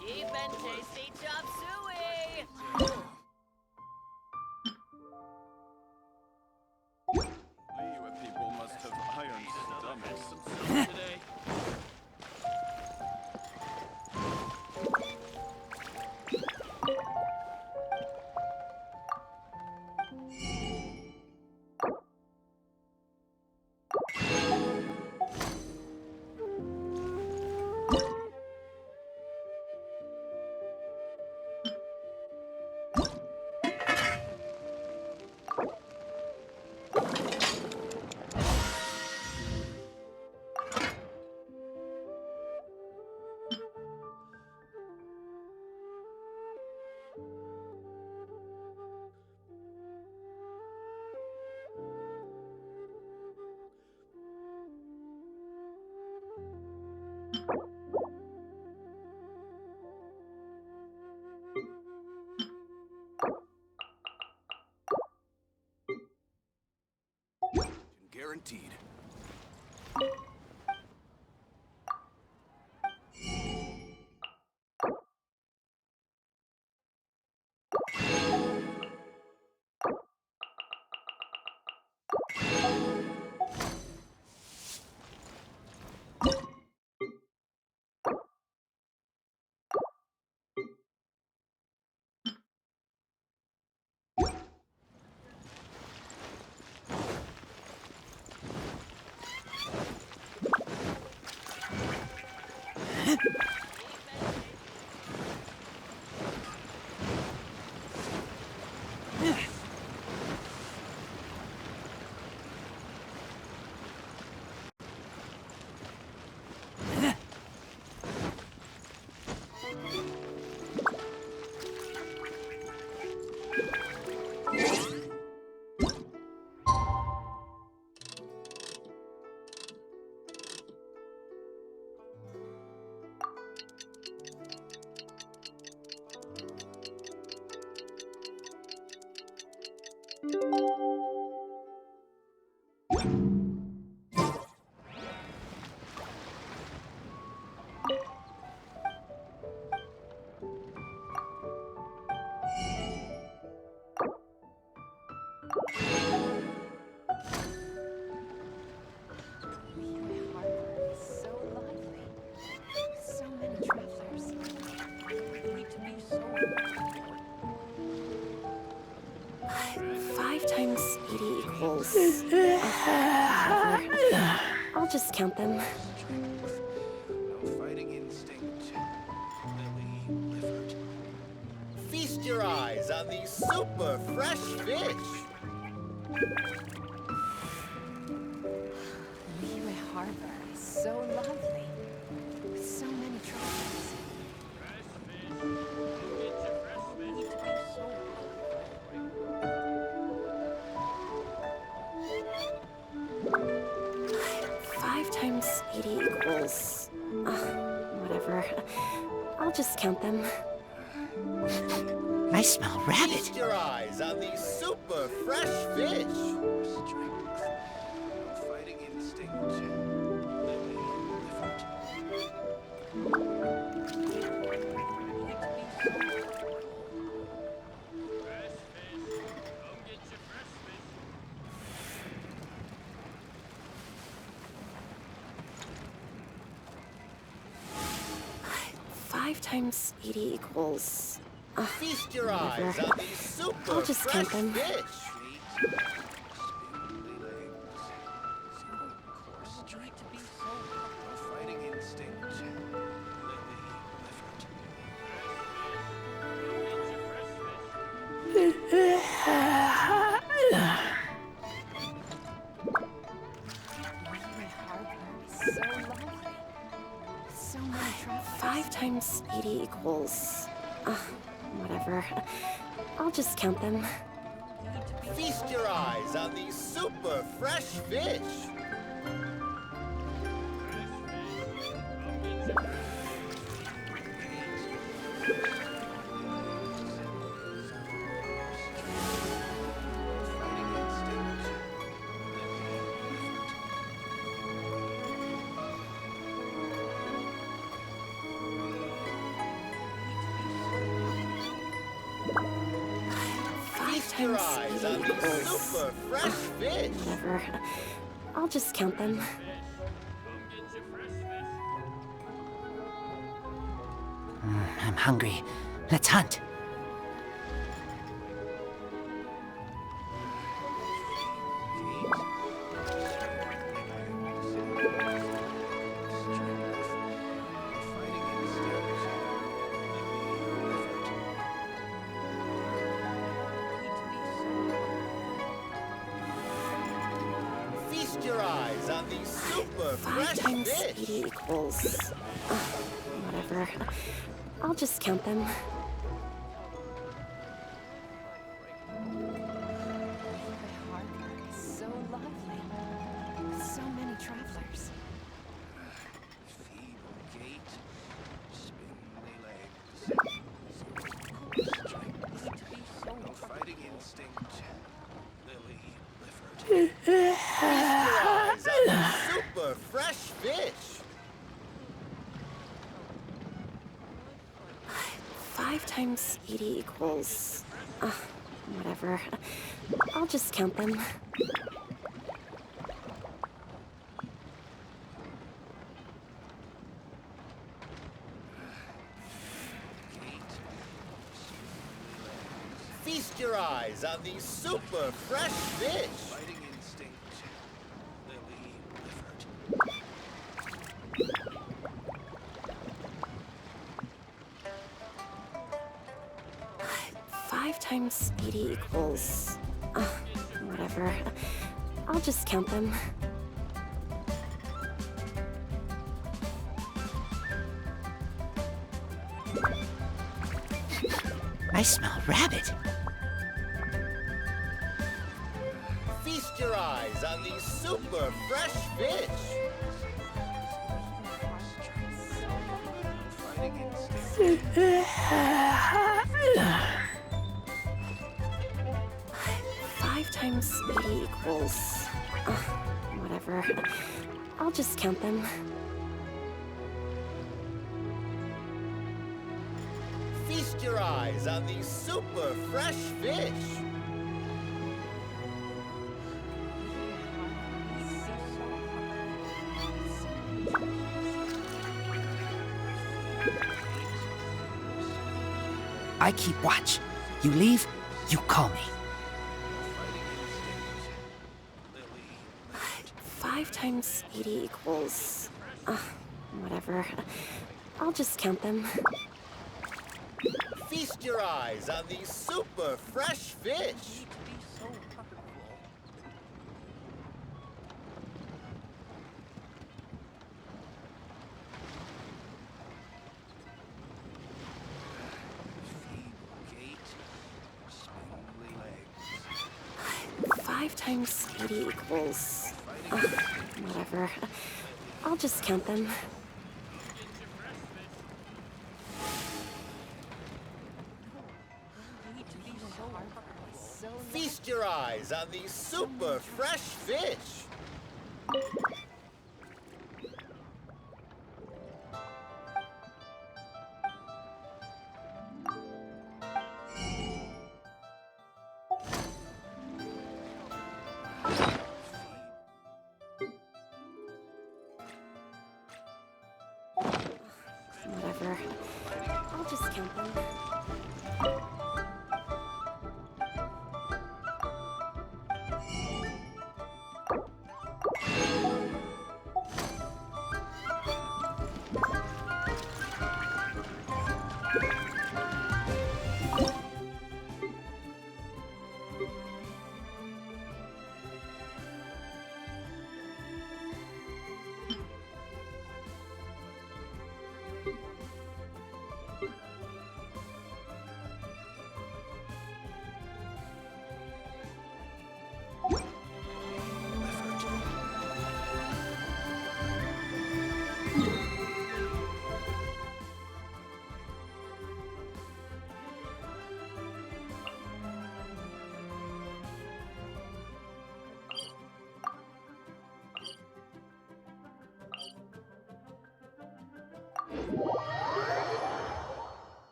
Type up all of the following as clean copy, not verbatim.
Cheap and tasty chop suey! You people must have iron stomachs today. Guaranteed. I'll just count them. No fighting instinct. Lily livered. Feast your eyes on these super fresh fish. Liyue Harbor is so lovely, with so many travelers. Five times 80 equals... whatever. I'll just count them. I smell rabbit. Feast your eyes on these super fresh fish. Strength. No fighting instinct. Lily livered. Five times 80 equals... Feast your eyes on these super I'll just fresh count them. fish. Spindly legs. Zero course strength. No fighting instinct. Lily livered. Liyue Harbor is so lovely, with so many travelers. Five times 80 equals... whatever. I'll just count them. Feast your eyes on these super fresh fish. Fighting instinct. Five Feast your times eyes 80 on these equals... super fresh fish. whatever. I'll just count them. I'm hungry. Let's hunt. Feast your eyes on these super Five fresh times fish. 80 equals... whatever. I'll just count them. Liyue Harbor is so lovely, with so many travelers. Feeble gait. Spindly legs. Zero strength. No fighting instinct. Lily livered. Feast your eyes on these super fresh fish. Five times 80 equals... whatever. I'll just count them. Feast your eyes on these super fresh fish. Fighting instinct. Lily livered. Five times 80 equals... whatever. I'll just count them. I smell rabbit. Feast your eyes on these super fresh fish. Fighting instinct. Five 5 times 80 equals... whatever. I'll just count them. Feast your eyes on these super fresh fish. I keep watch. You leave, you call me. Fighting instinct. Lily. 5 times 80 equals... whatever. I'll just count them. Feast your eyes on these super fresh fish. Gate. Spindly legs. 5 times 80 equals... whatever. I'll just count them. Feast your eyes on these super fresh fish. Whatever. I'll just count them.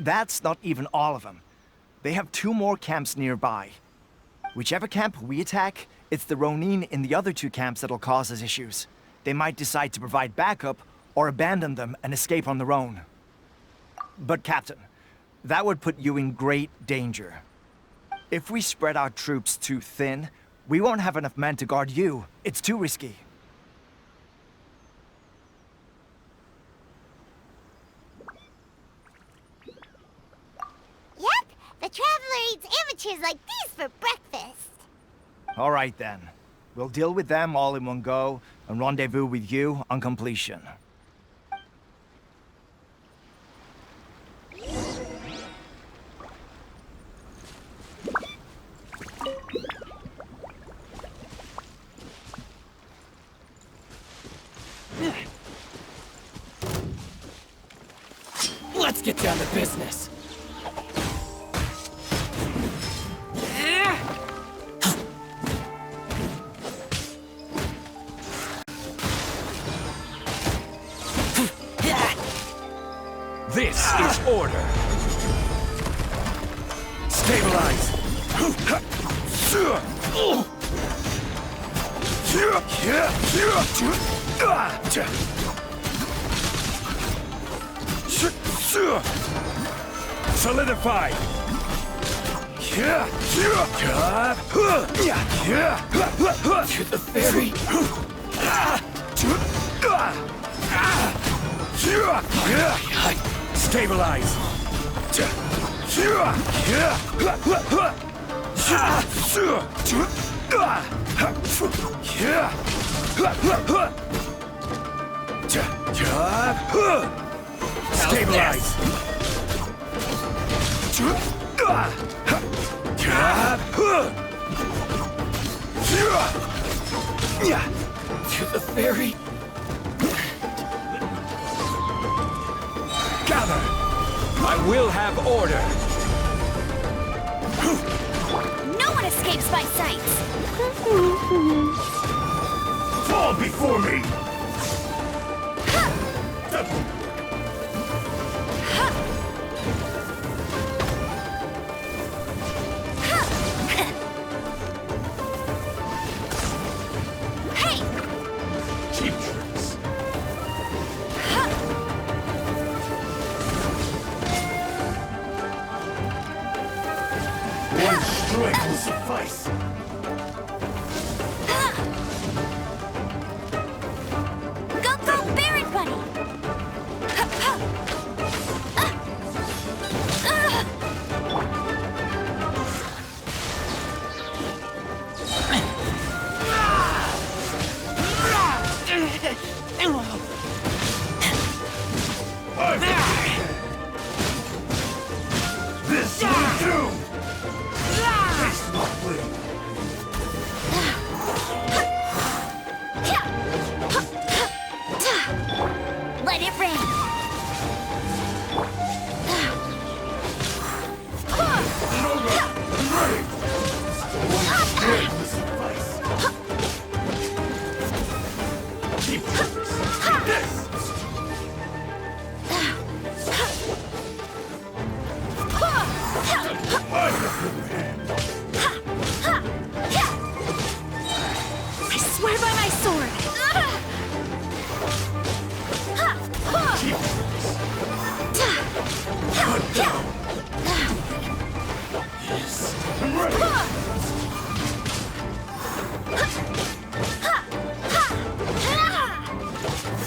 that's not even all of them. They have 2 more camps nearby. Whichever camp we attack, it's the ronin in the other 2 camps that'll cause us issues. They might decide to provide backup or abandon them and escape on their own. But Captain, that would put you in great danger. If we spread our troops too thin, we won't have enough men to guard you. It's too risky. Yep, the Traveler eats amateurs like these for breakfast. All right then. We'll deal with them all in one go and rendezvous with you on completion. Let's get down to business. This is order. Stabilize. Solidify. To the ferry. Stabilize. Stabilize. To the ferry. Gather. I will have order. No one escapes my sight. Fall before me. Cheap tricks. One strike will suffice. Go throw Baron Buddy! This will do! Face my blade. Let it rain! Ready! One strike will suffice. Cheap tricks. This! I swear by my sword! Yes, I'm ready.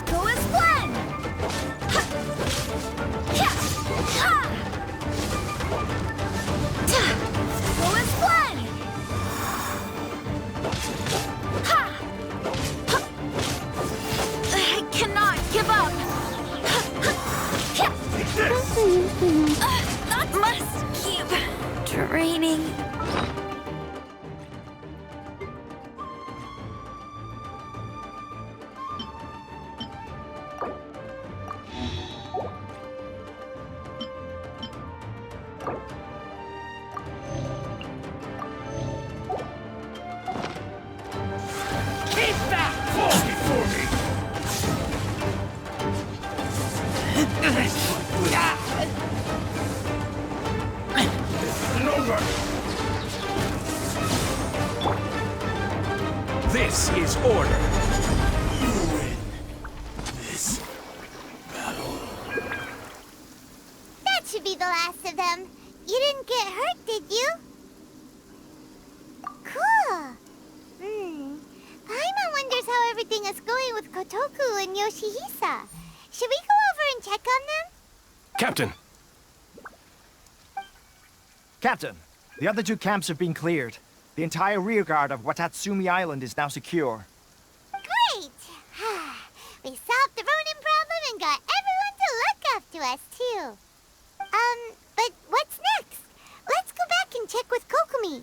Go as planned! Go as planned! I cannot give up! That must keep draining. Keep that fall before me. Cover! This is order. You win this battle. That should be the last of them. You didn't get hurt, did you? Cool. Paimon wonders how everything is going with Kotoku and Yoshihisa. Should we go over and check on them? Captain! Captain, the other two camps have been cleared. The entire rearguard of Watatsumi Island is now secure. Great! We solved the Ronin problem and got everyone to look after us, too. But what's next? Let's go back and check with Kokumi.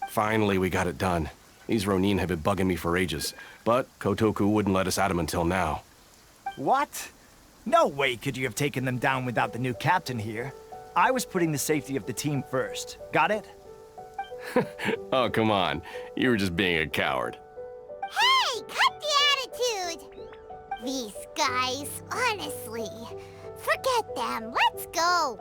Finally, we got it done. These Ronin have been bugging me for ages, but Kotoku wouldn't let us at them until now. What? No way could you have taken them down without the new captain here. I was putting the safety of the team first. Got it? Oh, come on. You were just being a coward. Hey, cut the attitude! These guys, honestly. Forget them. Let's go.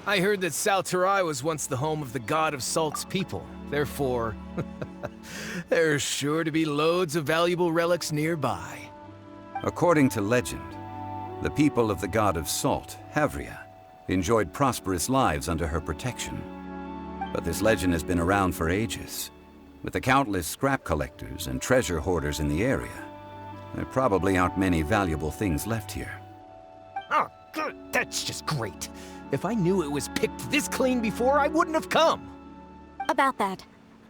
I heard that Salterai was once the home of the god of Salt's people. Therefore, there's sure to be loads of valuable relics nearby. According to legend, the people of the god of Salt, Havria, enjoyed prosperous lives under her protection. But this legend has been around for ages. With the countless scrap collectors and treasure hoarders in the area, there probably aren't many valuable things left here. Oh, good. That's just great. If I knew it was picked this clean before, I wouldn't have come. About that,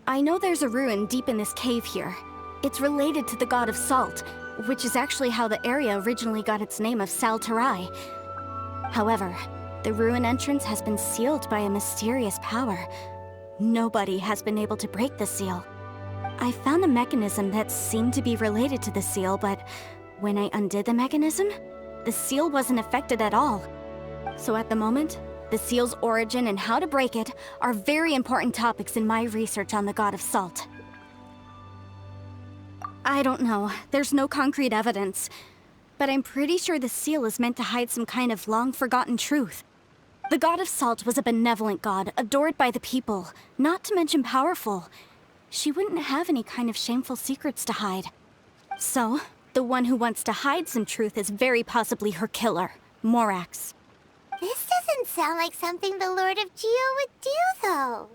I know there's a ruin deep in this cave here. It's related to the god of Salt, which is actually how the area originally got its name of Salterai. However, the ruin entrance has been sealed by a mysterious power. Nobody has been able to break the seal. I found a mechanism that seemed to be related to the seal, but when I undid the mechanism, the seal wasn't affected at all. So at the moment, the seal's origin and how to break it are very important topics in my research on the god of Salt. I don't know. There's no concrete evidence. but I'm pretty sure the seal is meant to hide some kind of long-forgotten truth. The god of salt was a benevolent god, adored by the people, not to mention powerful. She wouldn't have any kind of shameful secrets to hide. So, the one who wants to hide some truth is very possibly her killer, Morax. This doesn't sound like something the Lord of Geo would do, though.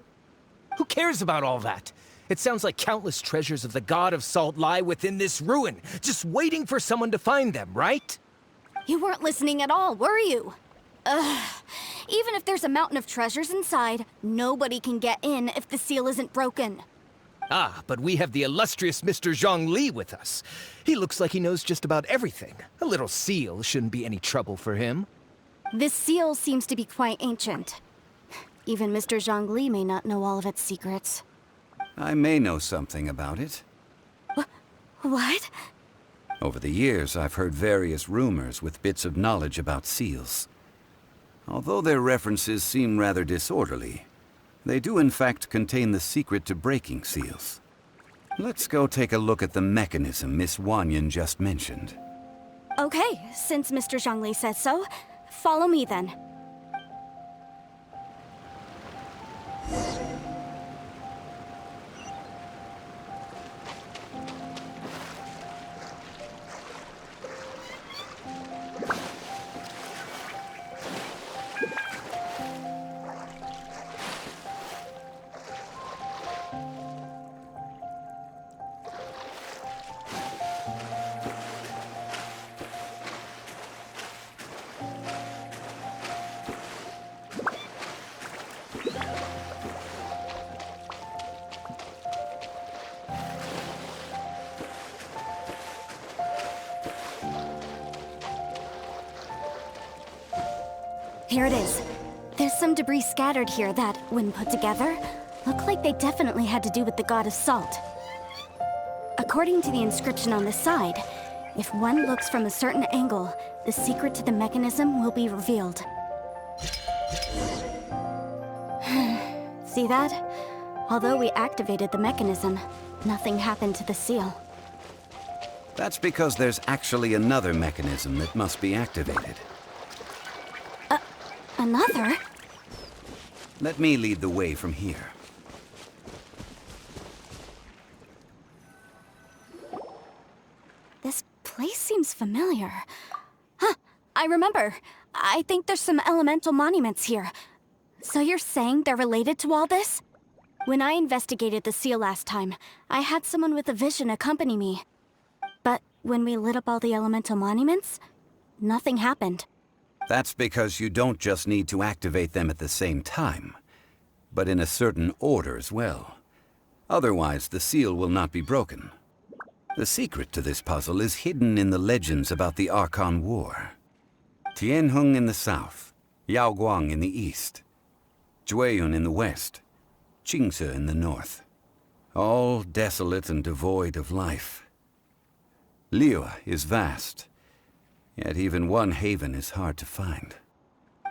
Who cares about all that? It sounds like countless treasures of the God of Salt lie within this ruin, just waiting for someone to find them, right? You weren't listening at all, were you? Ugh. Even if there's a mountain of treasures inside, nobody can get in if the seal isn't broken. Ah, but we have the illustrious Mr. Zhongli with us. He looks like he knows just about everything. A little seal shouldn't be any trouble for him. This seal seems to be quite ancient. Even Mr. Zhongli may not know all of its secrets. I may know something about it. What? Over the years, I've heard various rumors with bits of knowledge about seals. Although their references seem rather disorderly, they do in fact contain the secret to breaking seals. Let's go take a look at the mechanism Miss Wanyan just mentioned. Okay, since Mr. Zhongli says so, follow me then. Here it is. There's some debris scattered here that, when put together, look like they definitely had to do with the god of salt. According to the inscription on the side, if one looks from a certain angle, the secret to the mechanism will be revealed. See that? Although we activated the mechanism, nothing happened to the seal. That's because there's actually another mechanism that must be activated. Another? Let me lead the way from here. This place seems familiar. Huh, I remember. I think there's some elemental monuments here. So you're saying they're related to all this? When I investigated the seal last time, I had someone with a vision accompany me. But when we lit up all the elemental monuments, nothing happened. That's because you don't just need to activate them at the same time, but in a certain order as well. Otherwise, the seal will not be broken. The secret to this puzzle is hidden in the legends about the Archon War. Tianheng in the south, Yaoguang in the east, Jueyun in the west, Qingce in the north. All desolate and devoid of life. Liyue is vast, yet even one haven is hard to find.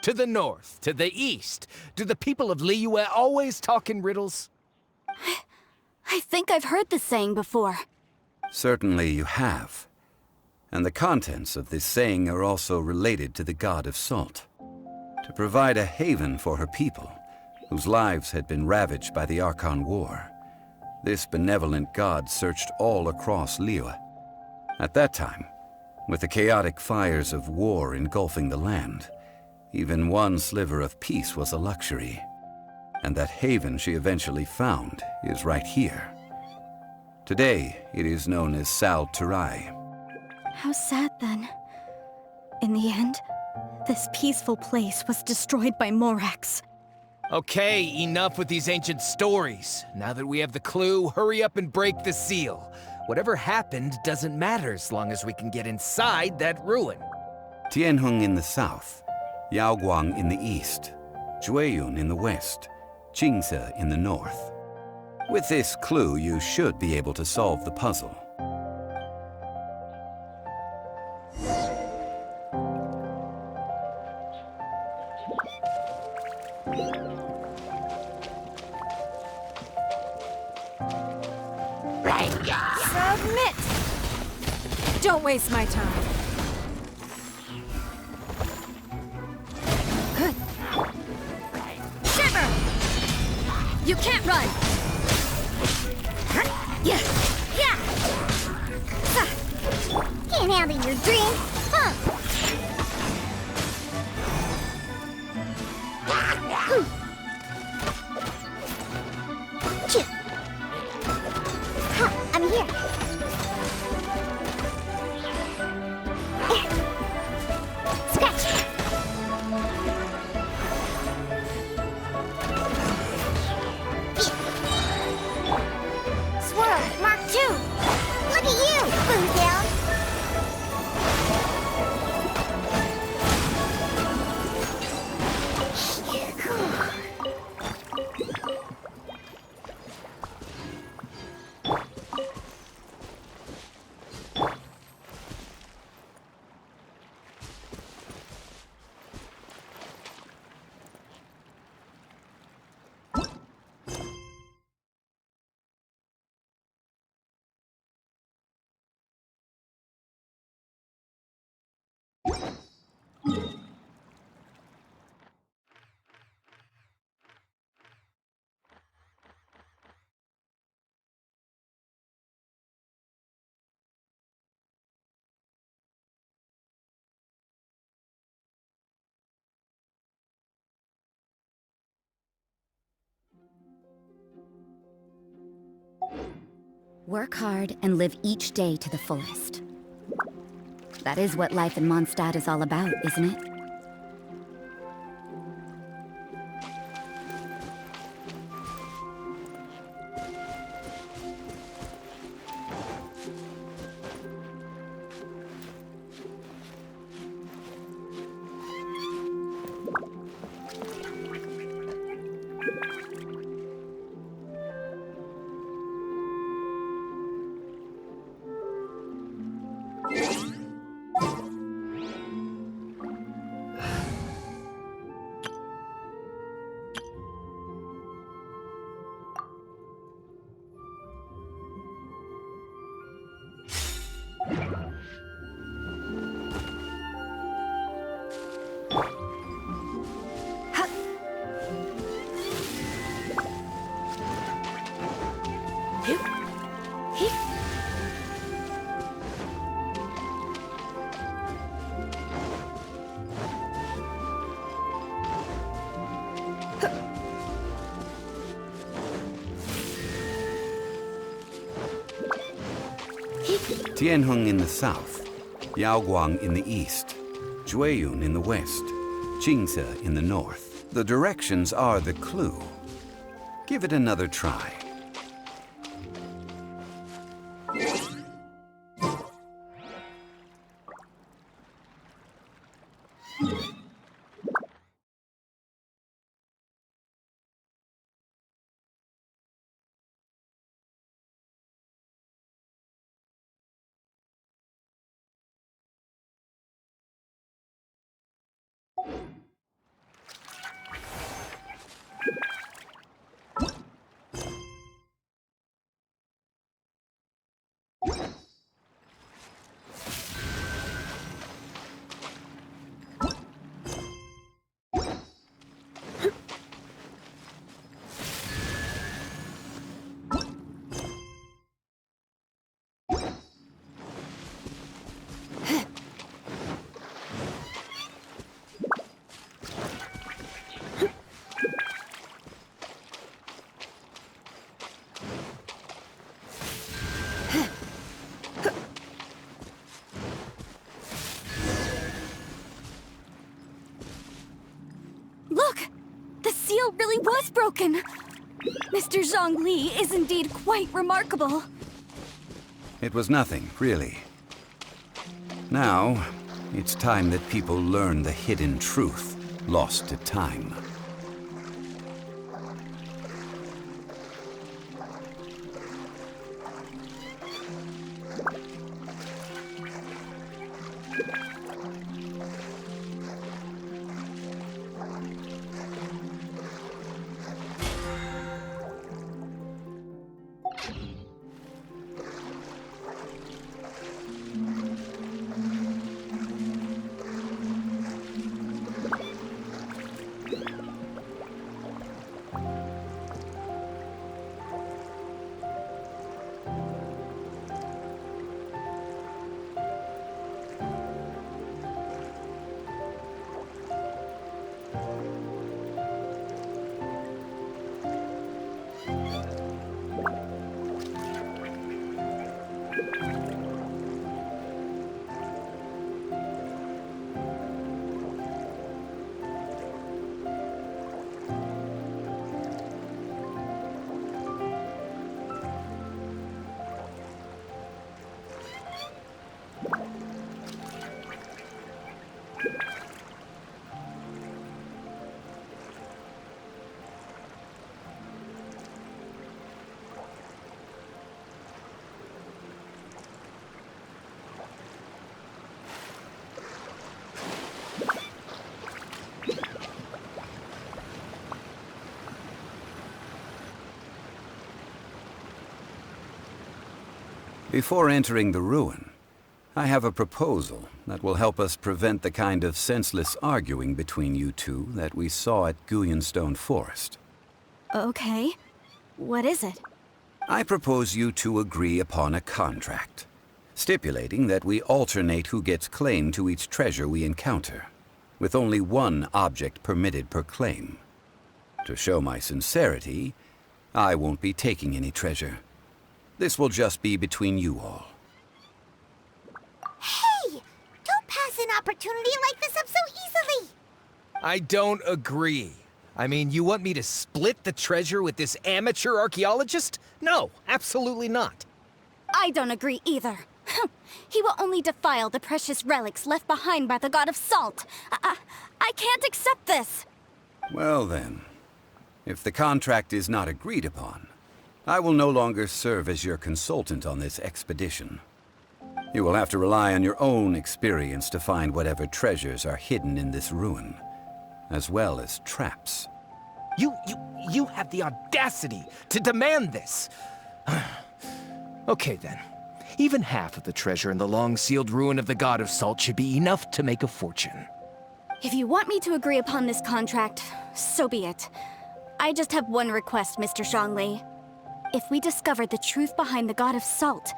To the north, to the east. Do the people of Liyue always talk in riddles? I think I've heard this saying before. Certainly you have. And the contents of this saying are also related to the god of salt. To provide a haven for her people, whose lives had been ravaged by the Archon War, this benevolent god searched all across Liyue. At that time, with the chaotic fires of war engulfing the land, even one sliver of peace was a luxury. And that haven she eventually found is right here. Today, it is known as Sal Turai. How sad then. In the end, this peaceful place was destroyed by Morax. Okay, enough with these ancient stories. Now that we have the clue, hurry up and break the seal. Whatever happened doesn't matter as long as we can get inside that ruin. Tianheng in the south, Yaoguang in the east, Jueyun in the west, Qingce in the north. With this clue, you should be able to solve the puzzle. Submit! Don't waste my time. You can't run! Yeah! Yeah! Can't handle your drink, huh? Choo. Ha, I'm here. Scratch. Swirl, Mark II. Look at you, Boo Down. Work hard and live each day to the fullest. That is what life in Mondstadt is all about, isn't it? Tianheng in the south, Yaoguang in the east, Jueyun in the west, Qingce in the north. The directions are the clue. Give it another try. Really was broken. Mr. Zhongli is indeed quite remarkable. It was nothing, really. Now, it's time that people learn the hidden truth lost to time. Before entering the ruin, I have a proposal that will help us prevent the kind of senseless arguing between you two that we saw at Guyonstone Forest. Okay. What is it? I propose you two agree upon a contract, stipulating that we alternate who gets claim to each treasure we encounter, with only one object permitted per claim. To show my sincerity, I won't be taking any treasure. This will just be between you all. Hey! Don't pass an opportunity like this up so easily! I don't agree. I mean, you want me to split the treasure with this amateur archaeologist? No, absolutely not. I don't agree either. He will only defile the precious relics left behind by the God of Salt. I can't accept this. Well then, if the contract is not agreed upon, I will no longer serve as your consultant on this expedition. You will have to rely on your own experience to find whatever treasures are hidden in this ruin, as well as traps. You have the audacity to demand this. Okay then. Even half of the treasure in the long-sealed ruin of the God of Salt should be enough to make a fortune. If you want me to agree upon this contract, so be it. I just have one request, Mr. Zhongli. If we discover the truth behind the God of Salt,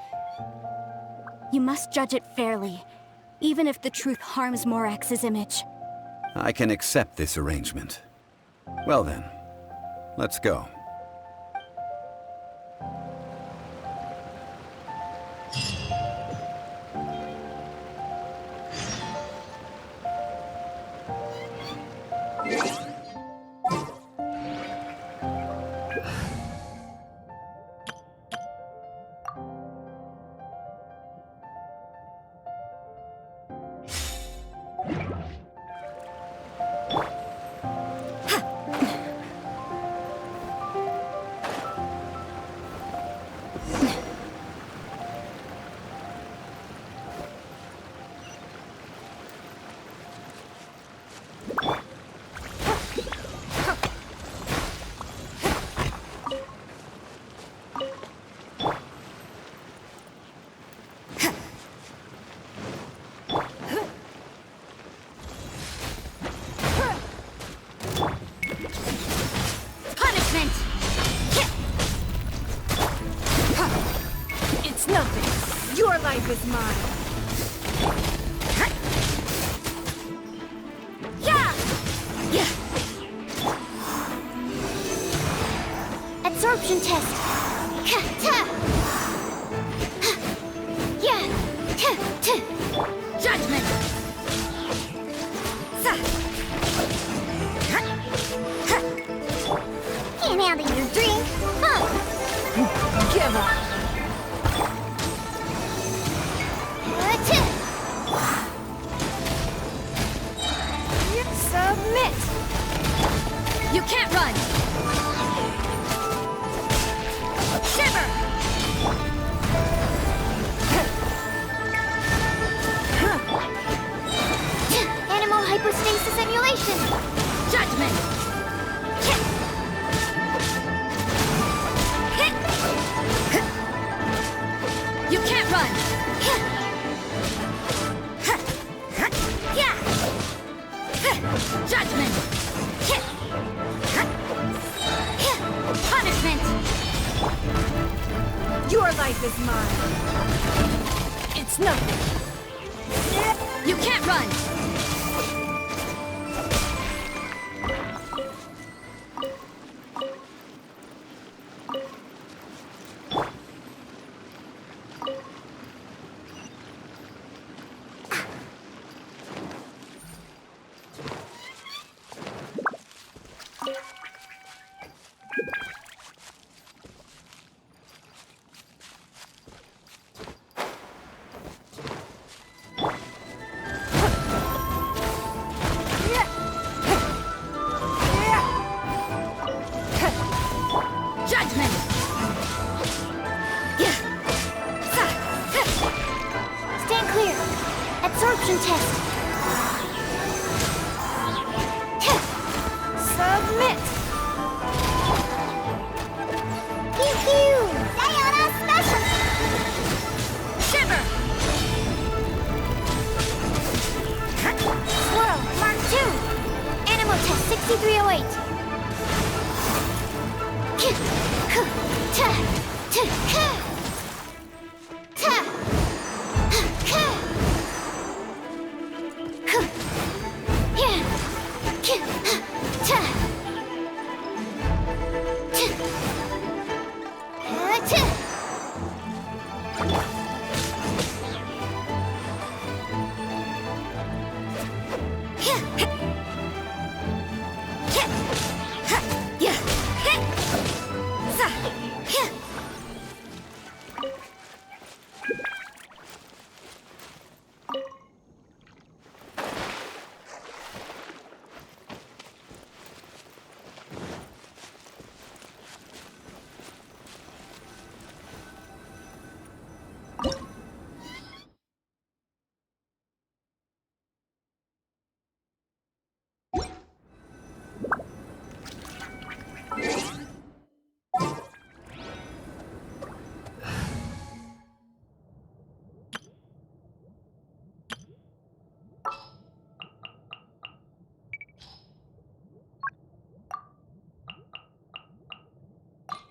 you must judge it fairly, even if the truth harms Morax's image. I can accept this arrangement. Well then, let's go. It's nothing. Your life is mine. Absorption test. Judgment! Can't handle your drink. Give up. Submit! You can't run! Shiver! Animal hypostasis emulation. Judgment! You can't run! Judgment! Punishment! Your life is mine. It's nothing. You can't run! C308!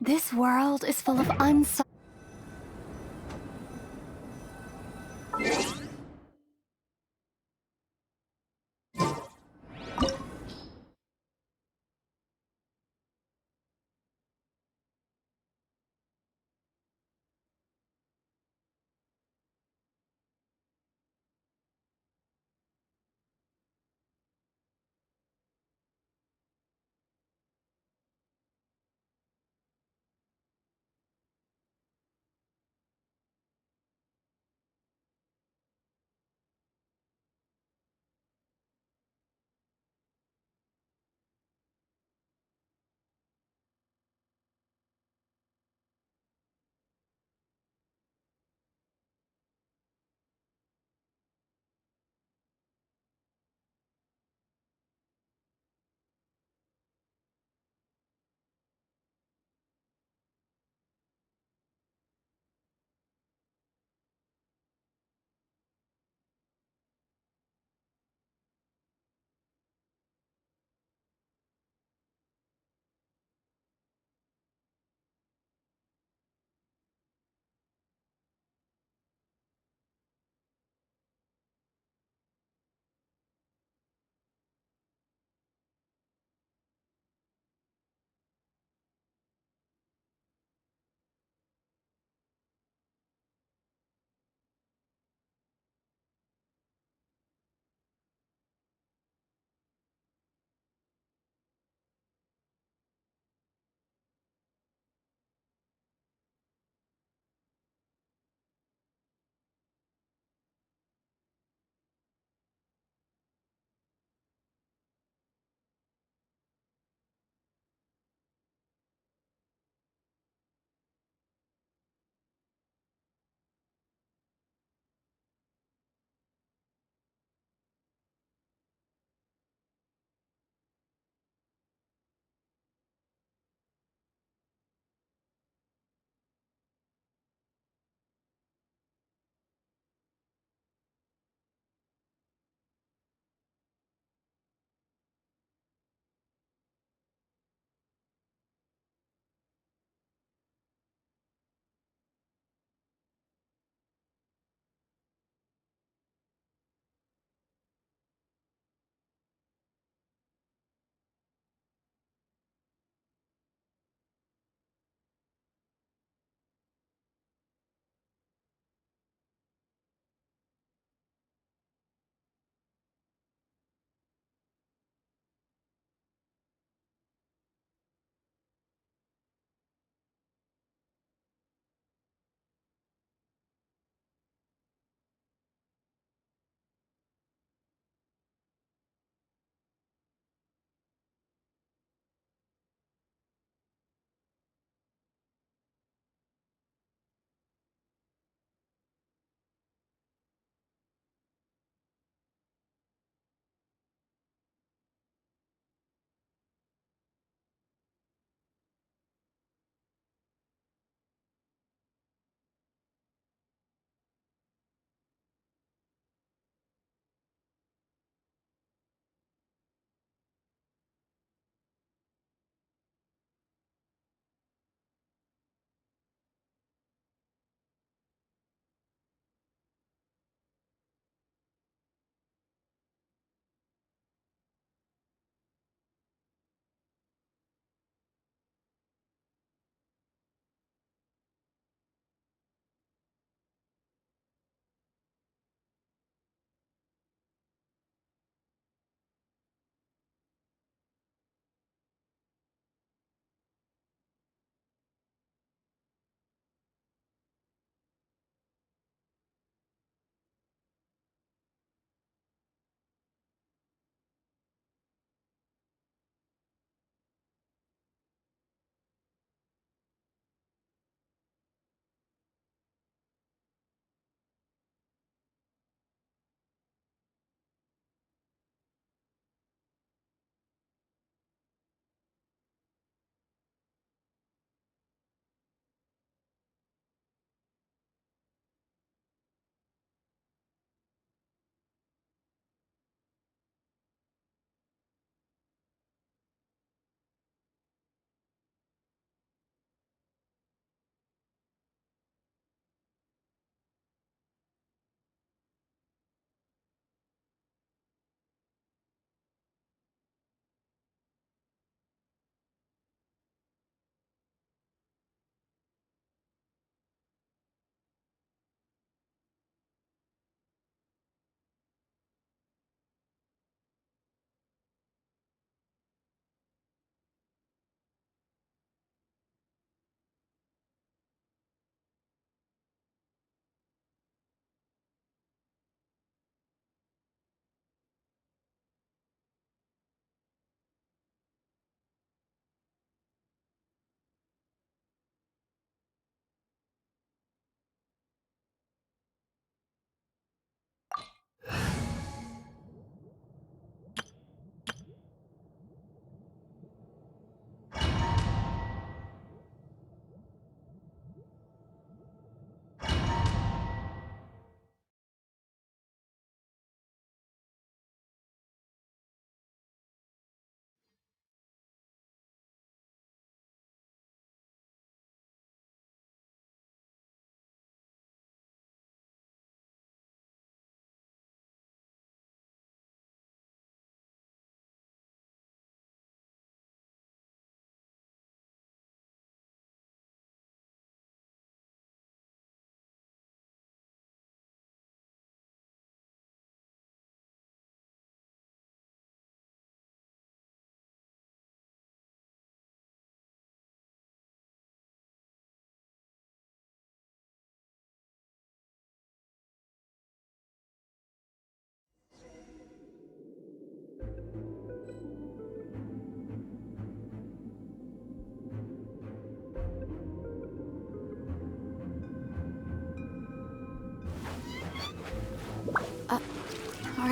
This world is full of unsolved.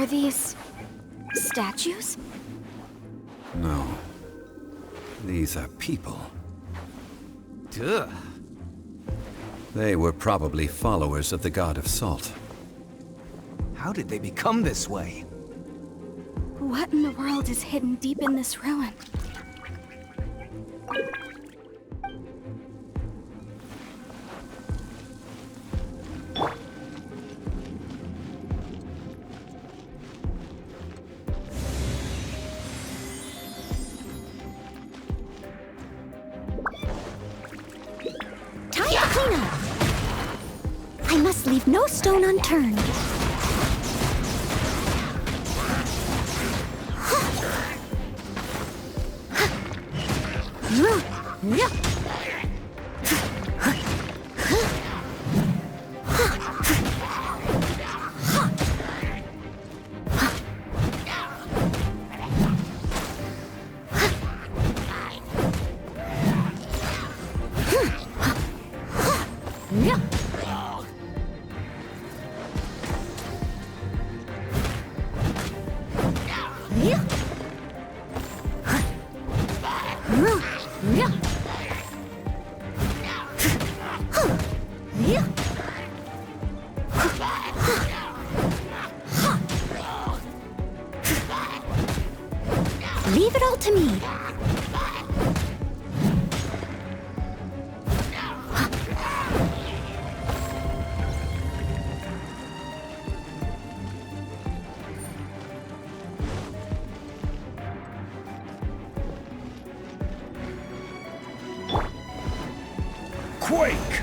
these statues? No. These are people. Duh. They were probably followers of the God of Salt. How did they become this way? What in the world is hidden deep in this ruin? Time to clean up. I must leave no stone unturned. Leave it all to me. Quake!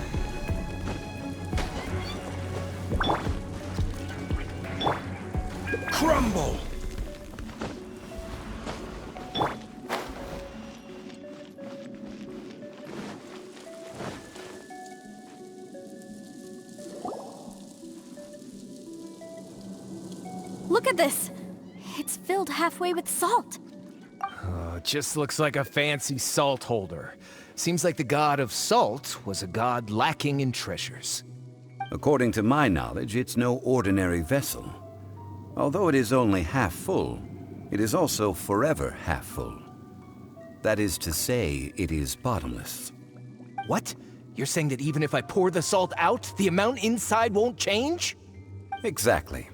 Crumble! Look at this! It's filled halfway with salt. It just looks like a fancy salt holder. Seems like the god of salt was a god lacking in treasures. According to my knowledge, it's no ordinary vessel. Although it is only half full, it is also forever half full. That is to say, it is bottomless. What? You're saying that even if I pour the salt out, the amount inside won't change? Exactly.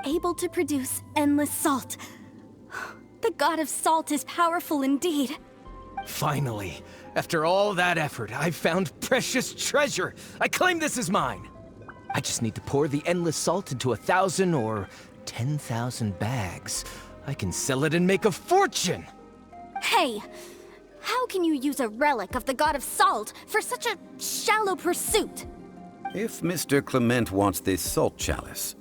Able to produce endless salt. The god of salt is powerful indeed. Finally, after all that effort, I've found precious treasure. I claim this as mine. I just need to pour the endless salt into 1,000 or 10,000 bags. I can sell it and make a fortune. Hey, how can you use a relic of the god of salt for such a shallow pursuit? If Mr. Clement wants this salt chalice,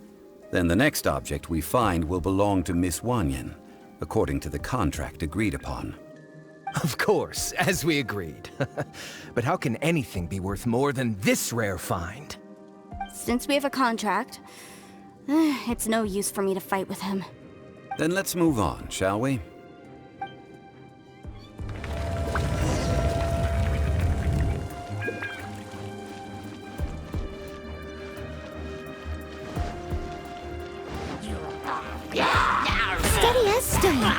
then the next object we find will belong to Miss Wanyan, according to the contract agreed upon. Of course, as we agreed. But how can anything be worth more than this rare find? Since we have a contract, it's no use for me to fight with him. Then let's move on, shall we? Steady as stone.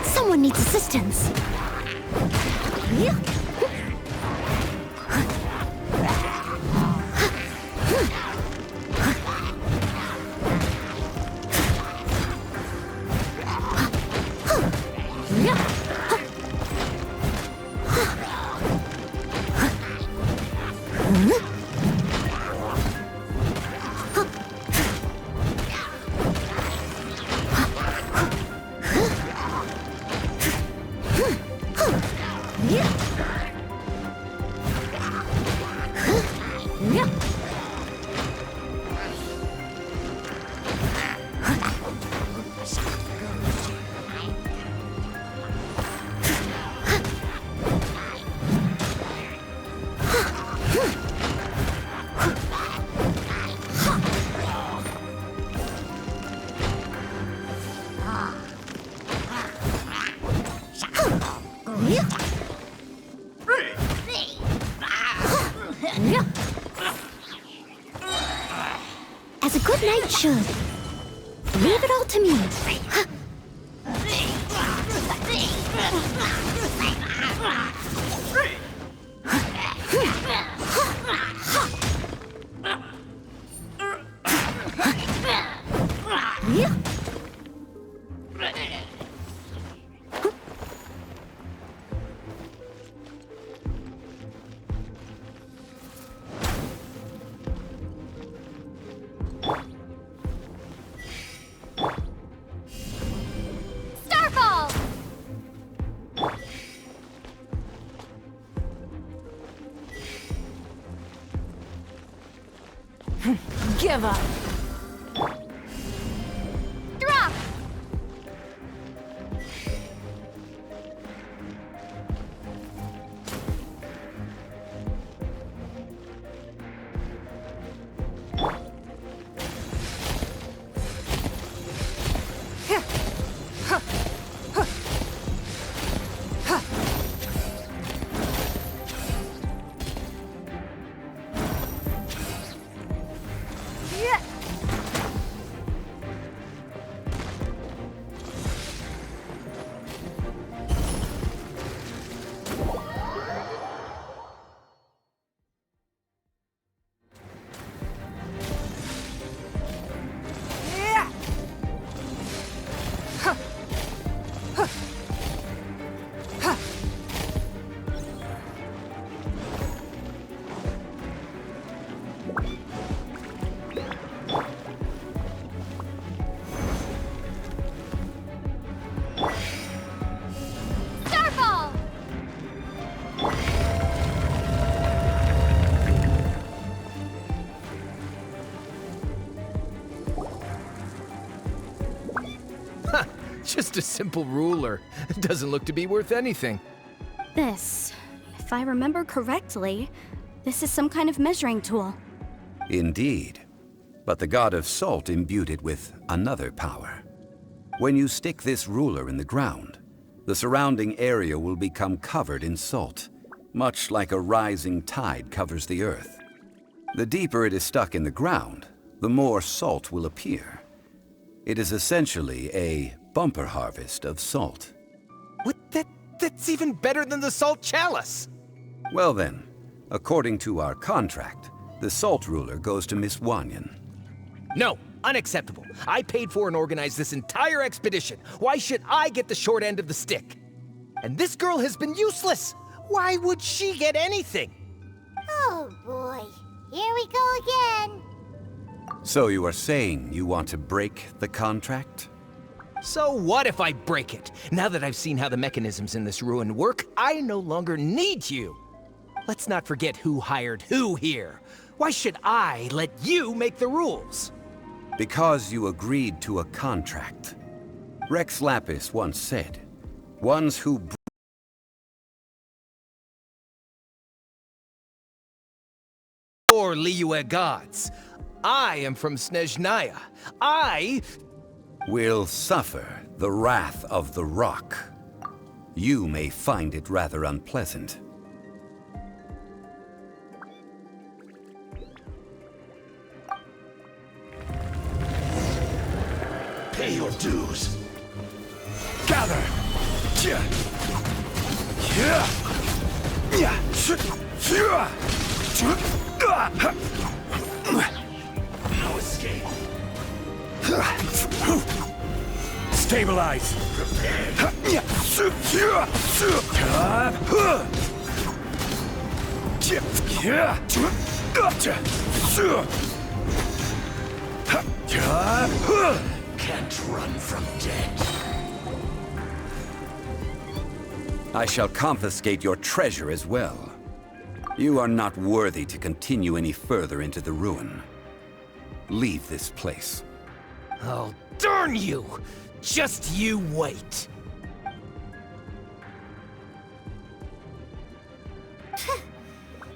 Someone needs assistance. Good night, Shun. Leave it all to me. Starfall! Give up. Drop! Starfall! Just a simple ruler. It doesn't look to be worth anything. This, if I remember correctly, this is some kind of measuring tool. Indeed. But the god of salt imbued it with another power. When you stick this ruler in the ground, the surrounding area will become covered in salt, much like a rising tide covers the earth. The deeper it is stuck in the ground, the more salt will appear. It is essentially a bumper harvest of salt. What? That's even better than the salt chalice! Well then, according to our contract, the salt ruler goes to Miss Wanyan. No, unacceptable. I paid for and organized this entire expedition. Why should I get the short end of the stick? And this girl has been useless. Why would she get anything? Oh boy, here we go again. So you are saying you want to break the contract? So what if I break it? Now that I've seen how the mechanisms in this ruin work, I no longer need you. Let's not forget who hired who here. Why should I let you make the rules? Because you agreed to a contract. Rex Lapis once said, ones who or Liyue gods. I am from Snezhnaya. I will suffer the wrath of the rock. You may find it rather unpleasant. Pay your dues. Gather. No escape. Stabilize. Can't run from death. I shall confiscate your treasure as well. You are not worthy to continue any further into the ruin. Leave this place. Oh, darn you! Just you wait.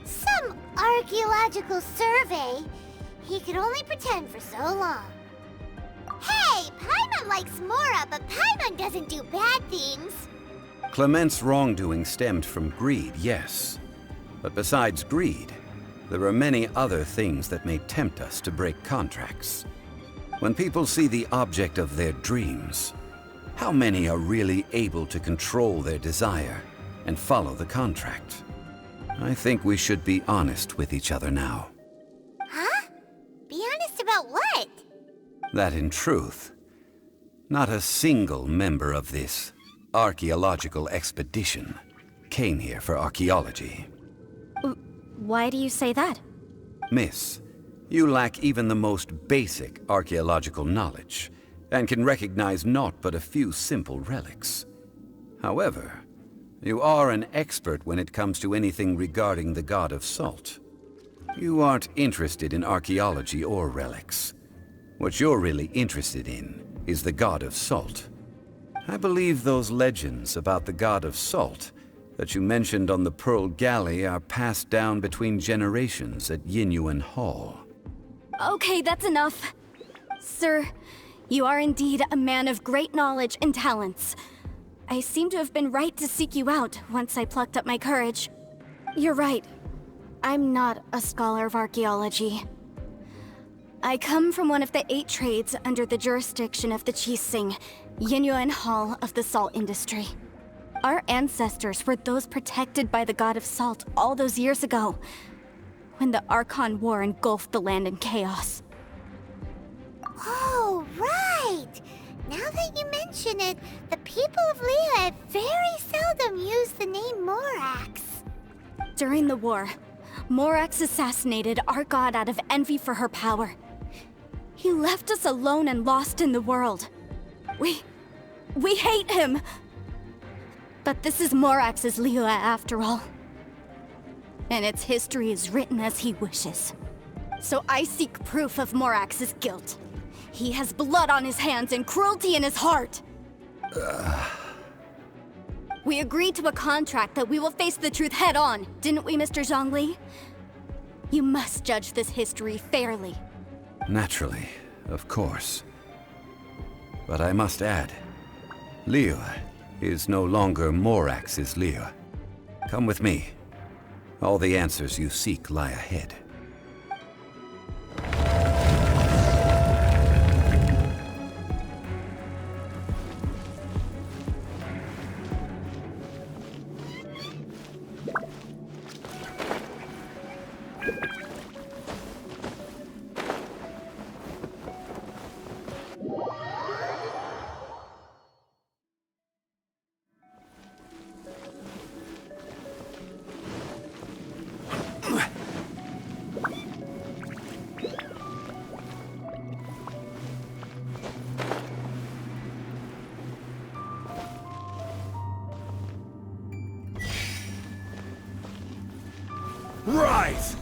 Some archaeological survey. He could only pretend for so long. Hey, Paimon likes Mora, but Paimon doesn't do bad things. Clement's wrongdoing stemmed from greed, yes. But besides greed, there are many other things that may tempt us to break contracts. When people see the object of their dreams, how many are really able to control their desire and follow the contract? I think we should be honest with each other now. Huh? Be honest about what? That in truth, not a single member of this archaeological expedition came here for archaeology. Why do you say that? Miss, you lack even the most basic archaeological knowledge, and can recognize naught but a few simple relics. However, you are an expert when it comes to anything regarding the god of salt. You aren't interested in archaeology or relics. What you're really interested in is the god of salt. I believe those legends about the god of salt that you mentioned on the Pearl Galley are passed down between generations at Yinyuan Hall. Okay, that's enough. Sir, you are indeed a man of great knowledge and talents. I seem to have been right to seek you out once I plucked up my courage. You're right. I'm not a scholar of archaeology. I come from one of the 8 trades under the jurisdiction of the Qixing, Yinyuan Hall of the salt industry. Our ancestors were those protected by the god of salt all those years ago, when the Archon War engulfed the land in chaos. Oh, right! Now that you mention it, the people of Liyue very seldom use the name Morax. During the war, Morax assassinated our god out of envy for her power. He left us alone and lost in the world. We hate him! But this is Morax's Liyue after all. And its history is written as he wishes. So I seek proof of Morax's guilt. He has blood on his hands and cruelty in his heart. We agreed to a contract that we will face the truth head on, didn't we, Mr. Zhongli? You must judge this history fairly. Naturally, of course. But I must add, Liyue is no longer Morax's Liyue. Come with me. All the answers you seek lie ahead. Rise!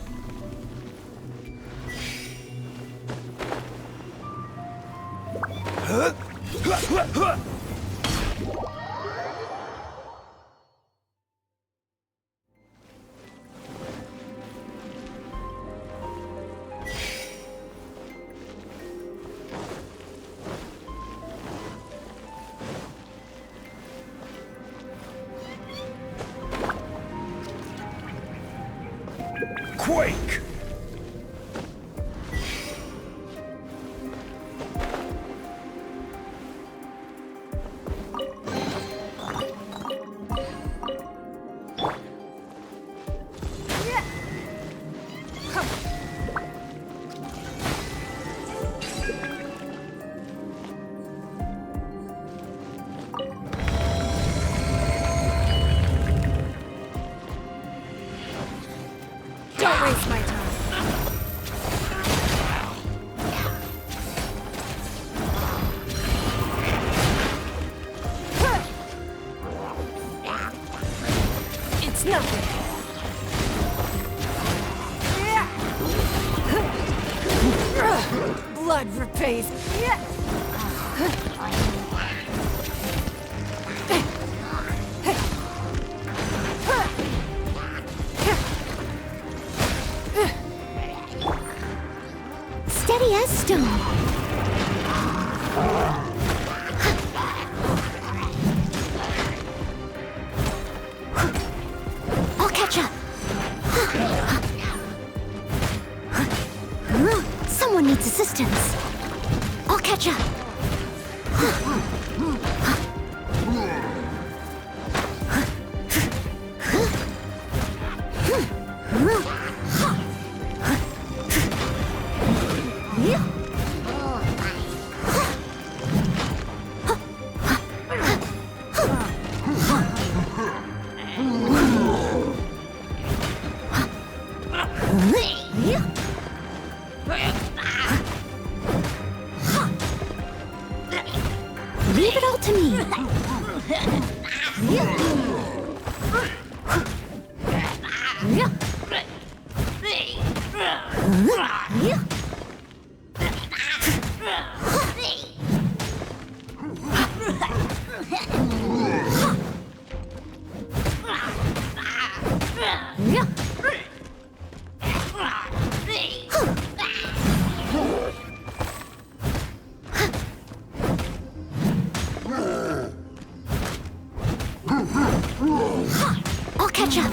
Quake! Don't waste my time. It's nothing. Blood repays. Steady as stone. I'll catch up. Someone needs assistance. I'll catch up. Leave it all to me. I'll catch up.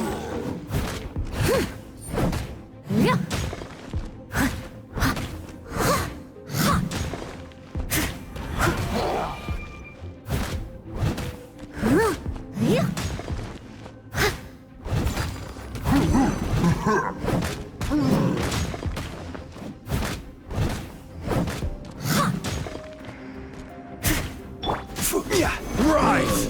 Rise!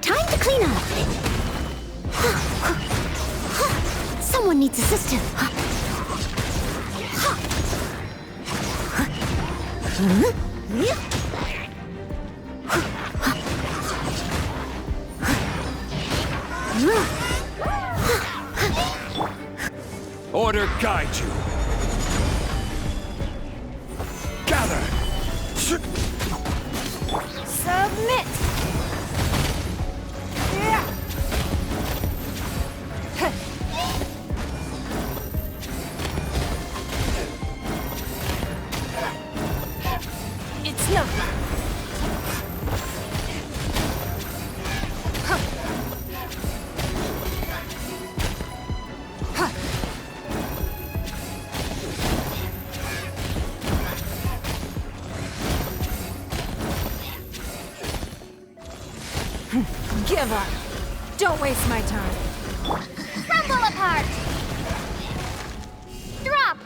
Time to clean up. Someone needs assistance. Order guide you. Gather. Submit! It's no fun. Give up. Don't waste my time. Crumble apart! Drop!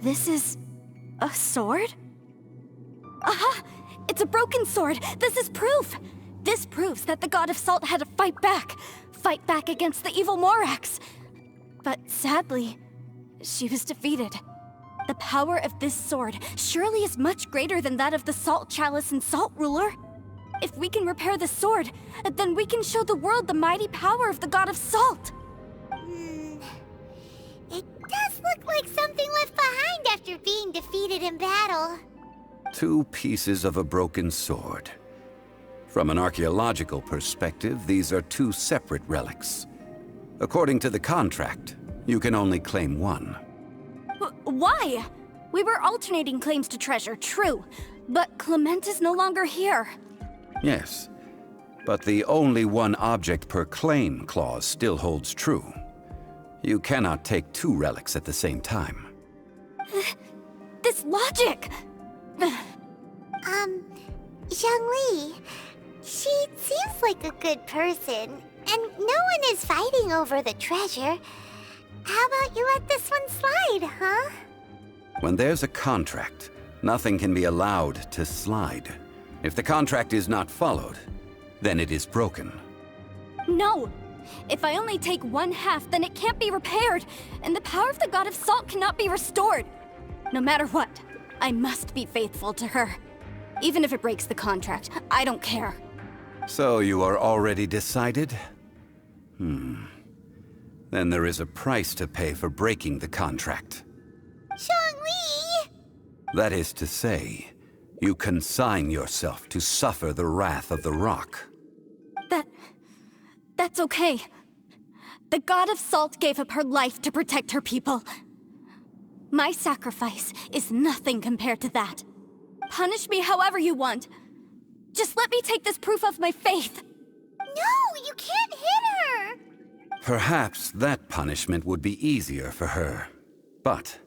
This is a sword? Aha! It's a broken sword! This is proof! This proves that the God of Salt had to fight back against the evil Morax. But sadly, she was defeated. The power of this sword surely is much greater than that of the Salt Chalice and Salt Ruler. If we can repair the sword, then we can show the world the mighty power of the God of Salt. It does look like something left behind after being defeated in battle. 2 pieces of a broken sword. From an archaeological perspective, these are 2 separate relics. According to the contract, you can only claim one. Why? We were alternating claims to treasure, true. But Clement is no longer here. Yes, but the only one object per claim clause still holds true. You cannot take 2 relics at the same time. This logic! Zhongli, she seems like a good person, and no one is fighting over the treasure. How about you let this one slide, huh? When there's a contract, nothing can be allowed to slide. If the contract is not followed, then it is broken. No! If I only take 1/2, then it can't be repaired, and the power of the God of Salt cannot be restored. No matter what, I must be faithful to her. Even if it breaks the contract, I don't care. So you are already decided? Then there is a price to pay for breaking the contract. Zhongli! That is to say, you consign yourself to suffer the wrath of the rock. That's okay. The God of Salt gave up her life to protect her people. My sacrifice is nothing compared to that. Punish me however you want. Just let me take this proof of my faith. No, you can't hit her! Perhaps that punishment would be easier for her. But,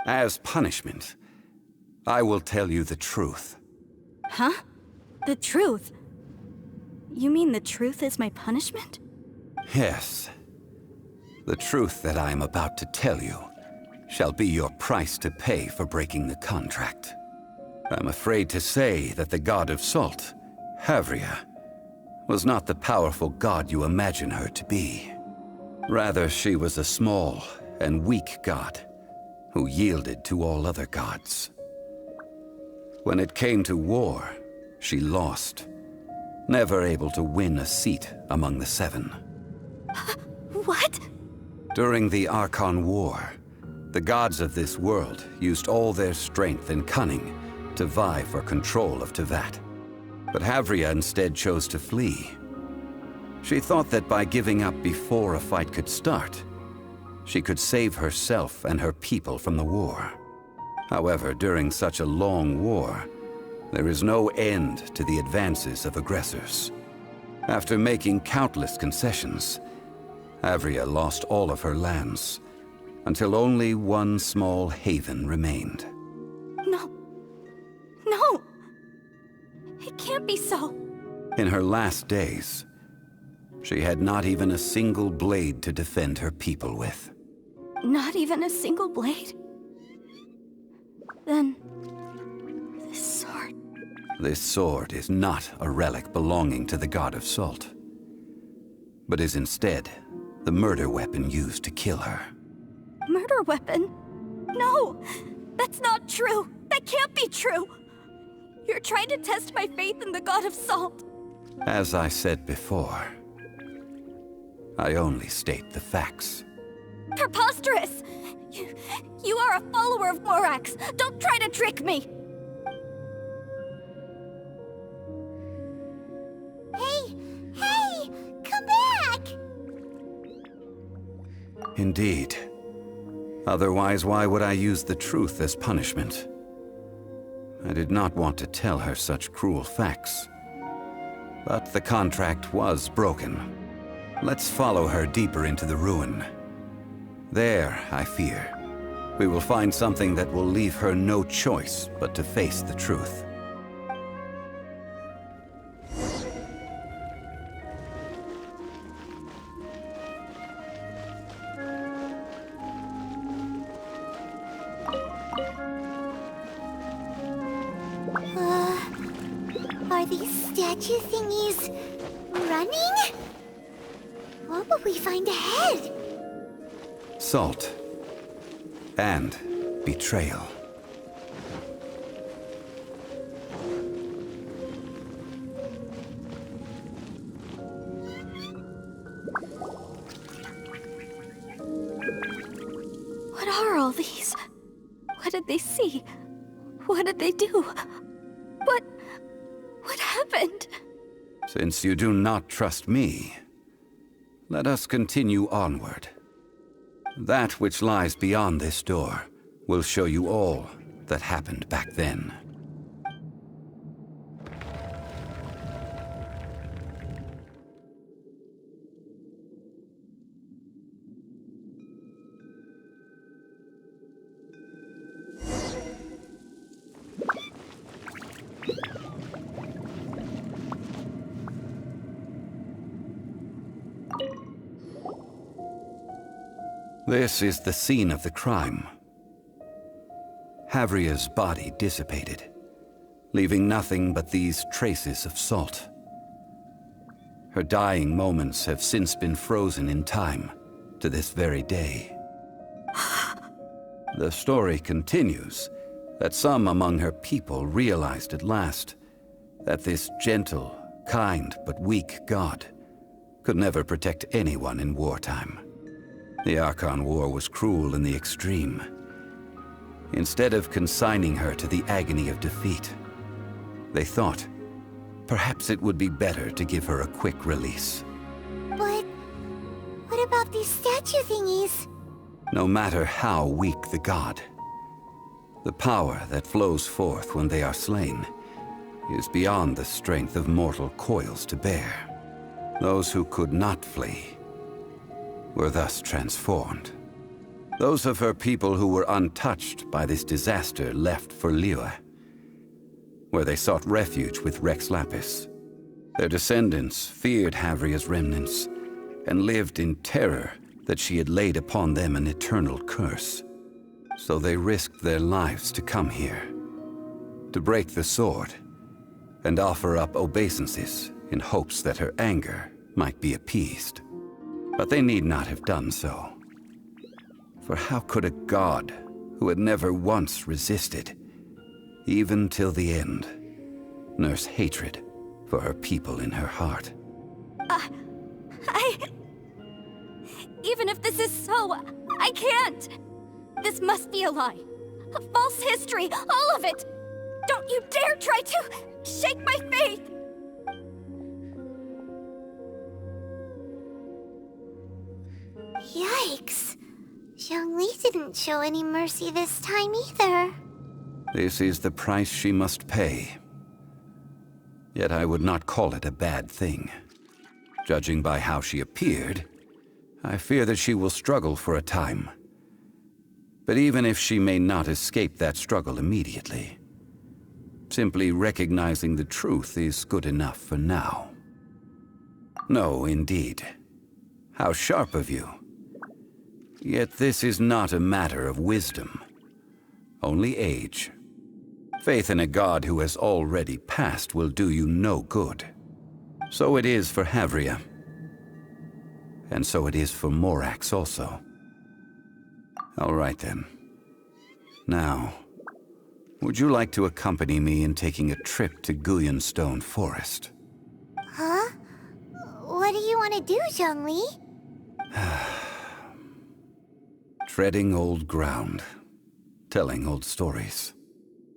as punishment, I will tell you the truth. Huh? The truth? You mean the truth is my punishment? Yes. The truth that I am about to tell you shall be your price to pay for breaking the contract. I'm afraid to say that the God of Salt, Havria, was not the powerful god you imagine her to be. Rather, she was a small and weak god who yielded to all other gods. When it came to war, she lost, never able to win a seat among the seven. What? During the Archon War, the gods of this world used all their strength and cunning to vie for control of Teyvat. But Havria instead chose to flee. She thought that by giving up before a fight could start, she could save herself and her people from the war. However, during such a long war, there is no end to the advances of aggressors. After making countless concessions, Havria lost all of her lands, until only one small haven remained. No! It can't be so. In her last days, she had not even a single blade to defend her people with. Not even a single blade? Then, this sword... This sword is not a relic belonging to the God of Salt, but is instead the murder weapon used to kill her. Murder weapon? No! That's not true! That can't be true! You're trying to test my faith in the God of Salt. As I said before, I only state the facts. Preposterous! You are a follower of Morax! Don't try to trick me! Hey! Come back! Indeed. Otherwise, why would I use the truth as punishment? I did not want to tell her such cruel facts. But the contract was broken. Let's follow her deeper into the ruin. There, I fear, we will find something that will leave her no choice but to face the truth. Are these statue thingies running? What will we find ahead? Salt. And betrayal. What are all these? What did they see? What did they do? What happened? Since you do not trust me, let us continue onward. That which lies beyond this door will show you all that happened back then. This is the scene of the crime. Havria's body dissipated, leaving nothing but these traces of salt. Her dying moments have since been frozen in time to this very day. The story continues that some among her people realized at last that this gentle kind but weak god, could never protect anyone in wartime. The Archon War was cruel in the extreme. Instead of consigning her to the agony of defeat, they thought perhaps it would be better to give her a quick release. But what about these statue thingies? No matter how weak the god, the power that flows forth when they are slain is beyond the strength of mortal coils to bear. Those who could not flee were thus transformed. Those of her people who were untouched by this disaster left for Liyue, where they sought refuge with Rex Lapis. Their descendants feared Havria's remnants and lived in terror that she had laid upon them an eternal curse. So they risked their lives to come here, to break the sword, and offer up obeisances in hopes that her anger might be appeased. But they need not have done so. For how could a god who had never once resisted, even till the end, nurse hatred for her people in her heart? Even if this is so, I can't! This must be a lie. A false history, all of it! Don't you dare try to shake my faith! Yikes. Zhongli didn't show any mercy this time either. This is the price she must pay. Yet I would not call it a bad thing. Judging by how she appeared, I fear that she will struggle for a time. But even if she may not escape that struggle immediately, simply recognizing the truth is good enough for now. No, indeed. How sharp of you. Yet this is not a matter of wisdom, only age. Faith in a god who has already passed will do you no good. So it is for Havria. And so it is for Morax also. All right then. Now, would you like to accompany me in taking a trip to Guyonstone Forest? Huh? What do you want to do, Zhongli? Treading old ground, telling old stories.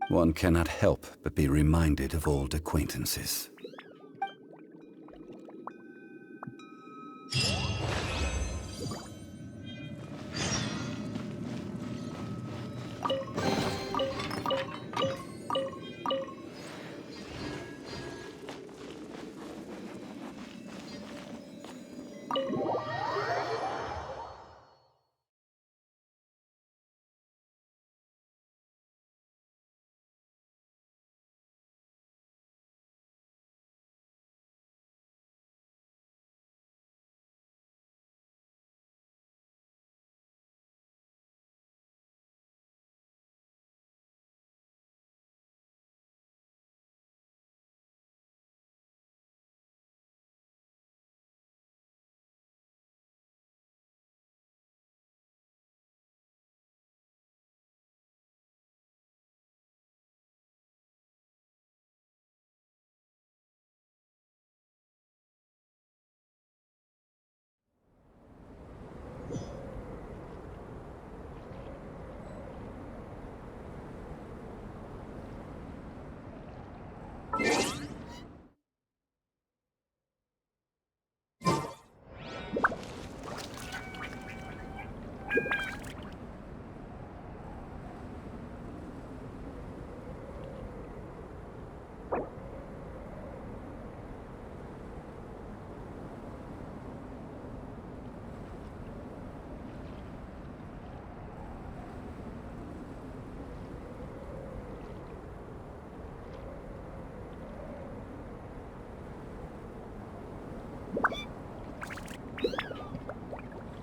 One cannot help but be reminded of old acquaintances.